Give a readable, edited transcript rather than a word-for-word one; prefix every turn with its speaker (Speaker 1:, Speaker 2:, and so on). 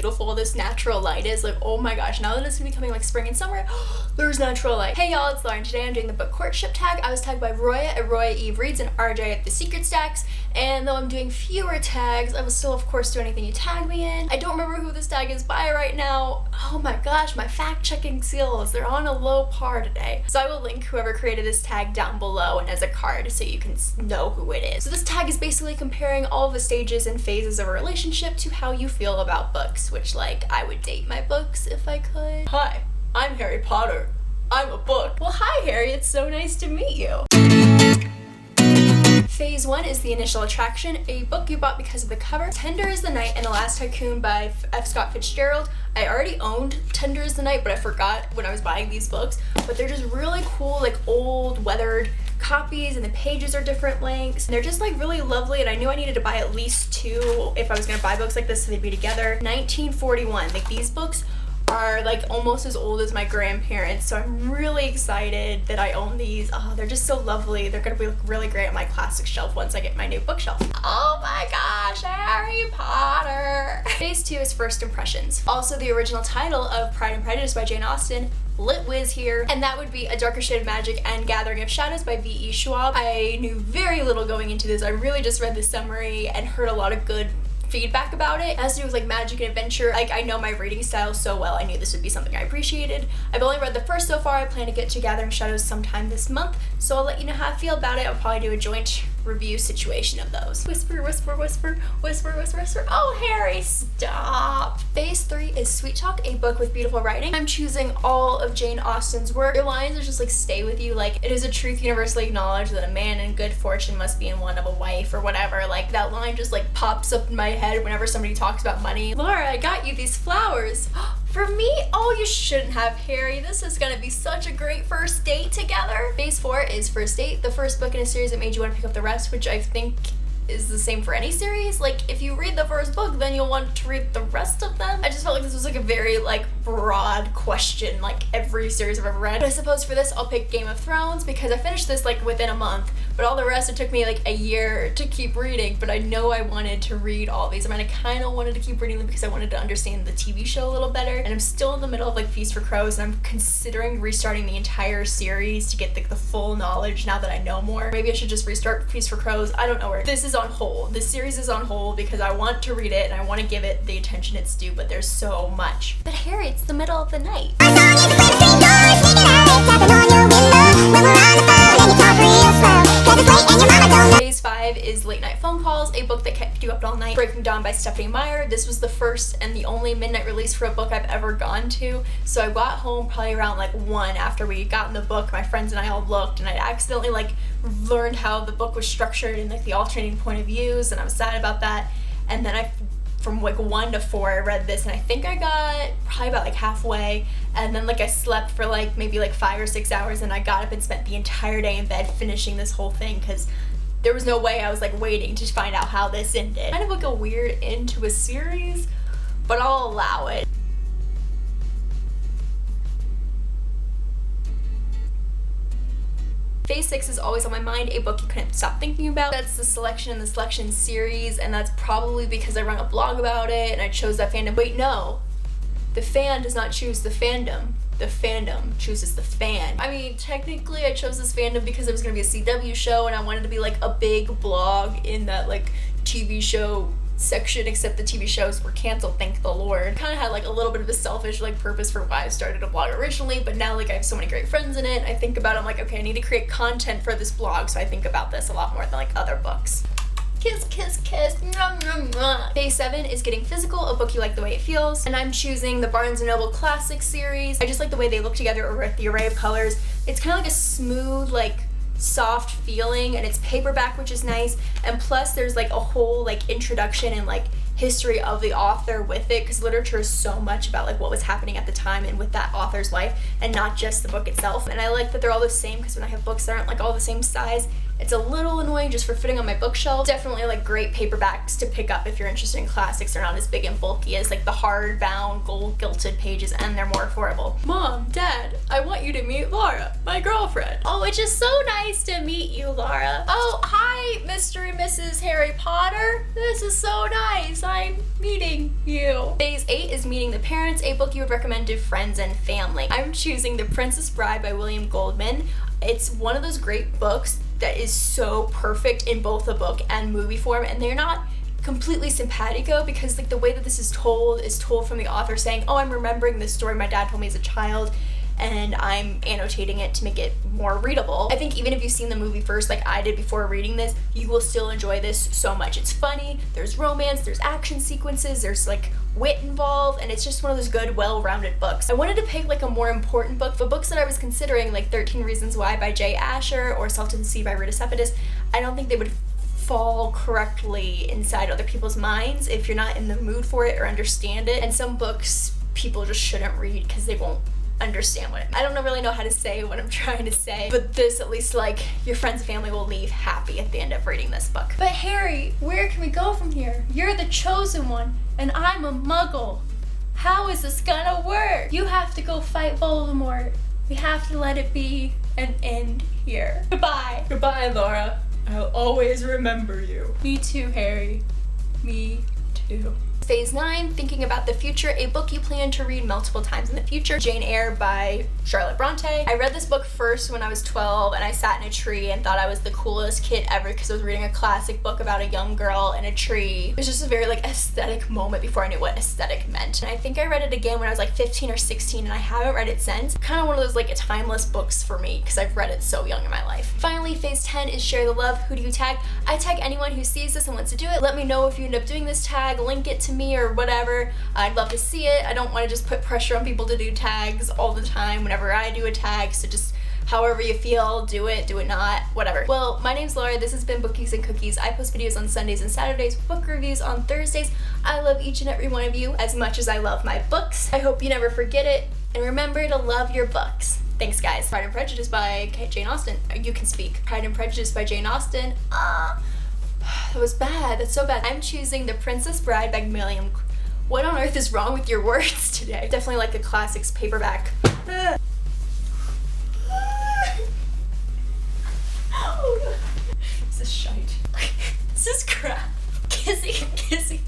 Speaker 1: beautiful this natural light is. Like, oh my gosh, now that it's becoming like spring and summer, there's natural light. Hey y'all, it's Lauren. Today I'm doing the book Courtship Tag. I was tagged by Roya at Roya Reads and RJ at The Secret Stacks, and though I'm doing fewer tags, I will still of course do anything you tag me in. I don't remember who this tag is by right now. Oh my gosh, my fact-checking skills, they're on a low par today. So I will link whoever created this tag down below and as a card so you can know who it is. So this tag is basically comparing all of the stages and phases of a relationship to how you feel about books, which, like, I would date my books if I could. Hi, I'm Harry Potter. I'm a book. Well, hi Harry, it's so nice to meet you. Phase 1 is the initial attraction, a book you bought because of the cover. Tender is the Night and the Last Tycoon by F. Scott Fitzgerald. I already owned Tender is the Night, but I forgot when I was buying these books. But they're just really cool, like old, weathered copies, and the pages are different lengths. And they're just like really lovely, and I knew I needed to buy at least 2 if I was gonna buy books like this so they'd be together. 1941, like these books are like almost as old as my grandparents, so I'm really excited that I own these. Oh, they're just so lovely. They're gonna be really great on my classic shelf once I get my new bookshelf. Oh my gosh, Harry Potter! Phase 2 is First Impressions. Also the original title of Pride and Prejudice by Jane Austen. Lit whiz here, and that would be A Darker Shade of Magic and Gathering of Shadows by V.E. Schwab. I knew very little going into this. I really just read the summary and heard a lot of good feedback about it. It has to do with like magic and adventure. Like, I know my reading style so well, I knew this would be something I appreciated. I've only read the first so far. I plan to get to Gathering Shadows sometime this month, so I'll let you know how I feel about it. I'll probably do a joint review situation of those. Whisper, whisper, whisper, whisper, whisper, whisper. Oh, Harry, stop. Phase 3 is Sweet Talk, a book with beautiful writing. I'm choosing all of Jane Austen's work. Her lines are just like stay with you. Like, it is a truth universally acknowledged that a man in good fortune must be in want of a wife or whatever. Like, that line just like pops up in my head whenever somebody talks about money. Laura, I got you these flowers. For me? Oh, you shouldn't have, Harry. This is gonna be such a great first date together. Phase 4 is First Date, the first book in a series that made you want to pick up the rest, which I think is the same for any series. Like, if you read the first book, then you'll want to read the rest of them. I just felt like this was like a very like broad question, like every series I've ever read. But I suppose for this I'll pick Game of Thrones because I finished this like within a month, but all the rest it took me like a year to keep reading. But I know I wanted to read all these. I mean, I kind of wanted to keep reading them because I wanted to understand the TV show a little better, and I'm still in the middle of like Feast for Crows, and I'm considering restarting the entire series to get the full knowledge now that I know more. Maybe I should just restart Feast for Crows. I don't know where. This is on hold. This series is on hold because I want to read it and I want to give it the attention it's due, but there's so much. But Harry, it's the middle of the night. Phase 5 is Late Night Phone Calls, a book that kept you up all night. Breaking Dawn by Stephanie Meyer. This was the first and the only midnight release for a book I've ever gone to. So I got home probably around like 1 after we got in the book. My friends and I all looked, and I accidentally like learned how the book was structured and like the alternating point of views, and I was sad about that. And then from like 1 to 4 I read this, and I think I got probably about like halfway, and then like I slept for like maybe like 5 or 6 hours, and I got up and spent the entire day in bed finishing this whole thing because there was no way I was like waiting to find out how this ended. Kind of like a weird end to a series, but I'll allow it. Phase 6 is Always on My Mind, a book you couldn't stop thinking about. That's the Selection in the Selection series, and that's probably because I run a blog about it and I chose that fandom. Wait, no. The fan does not choose the fandom. The fandom chooses the fan. I mean, technically I chose this fandom because it was going to be a CW show and I wanted to be like a big blog in that like TV show section, except the TV shows were canceled, thank the Lord. Kind of had like a little bit of a selfish like purpose for why I started a blog originally, but now like I have so many great friends in it. I think about it, I'm like, okay, I need to create content for this blog, so I think about this a lot more than like other books. Kiss, kiss, kiss. Mwah, mwah, mwah. Phase 7 is Getting Physical, a book you like the way it feels, and I'm choosing the Barnes & Noble Classic series. I just like the way they look together over the array of colors. It's kind of like a smooth, like soft feeling, and it's paperback, which is nice, and plus there's like a whole like introduction and like history of the author with it, because literature is so much about like what was happening at the time and with that author's life and not just the book itself. And I like that they're all the same, because when I have books that aren't like all the same size, It's a little annoying just for fitting on my bookshelf. Definitely like great paperbacks to pick up if you're interested in classics. They're not as big and bulky as like the hardbound gold gilded pages, and they're more affordable. Mom, Dad, I want you to meet Laura, my girlfriend. Oh, it's just so nice to meet you, Laura. Oh, hi, Mr. and Mrs. Harry Potter. This is so nice. I'm meeting you. Phase 8 is meeting the parents, a book you would recommend to friends and family. I'm choosing The Princess Bride by William Goldman. It's one of those great books that is so perfect in both the book and movie form, and they're not completely simpatico because like the way that this is told from the author saying, oh, I'm remembering this story my dad told me as a child and I'm annotating it to make it more readable. I think even if you've seen the movie first like I did before reading this, you will still enjoy this so much. It's funny, there's romance, there's action sequences, there's like wit involved, and it's just one of those good, well-rounded books. I wanted to pick like a more important book. The books that I was considering, like 13 Reasons Why by Jay Asher or Salt and Sea by Rita Sepidus, I don't think they would fall correctly inside other people's minds if you're not in the mood for it or understand it. And some books people just shouldn't read because they won't understand what I don't really know how to say what I'm trying to say, but this at least like your friends and family will leave happy at the end of reading this book. But Harry, where can we go from here? You're the chosen one and I'm a muggle. How is this gonna work? You have to go fight Voldemort. We have to let it be an end here. Goodbye. Goodbye, Laura. I'll always remember you. Me too, Harry. Me too. Phase 9, Thinking About the Future, a book you plan to read multiple times in the future. Jane Eyre by Charlotte Bronte. I read this book first when I was 12 and I sat in a tree and thought I was the coolest kid ever because I was reading a classic book about a young girl in a tree. It was just a very like aesthetic moment before I knew what aesthetic meant. And I think I read it again when I was like 15 or 16 and I haven't read it since. Kind of one of those like timeless books for me because I've read it so young in my life. Finally, phase 10 is Share the Love. Who do you tag? I tag anyone who sees this and wants to do it. Let me know if you end up doing this tag, link it to me or whatever. I'd love to see it. I don't want to just put pressure on people to do tags all the time whenever I do a tag, so just however you feel, do it not, whatever. Well, my name's Laura, this has been Bookies and Cookies. I post videos on Sundays and Saturdays, book reviews on Thursdays. I love each and every one of you as much as I love my books. I hope you never forget it, and remember to love your books. Thanks, guys. Pride and Prejudice by Jane Austen. You can speak. Pride and Prejudice by Jane Austen. That was bad. That's so bad. I'm choosing The Princess Bride by William. What on earth is wrong with your words today? Definitely like the classics paperback. This is shite. This is crap. Kissy, kissy.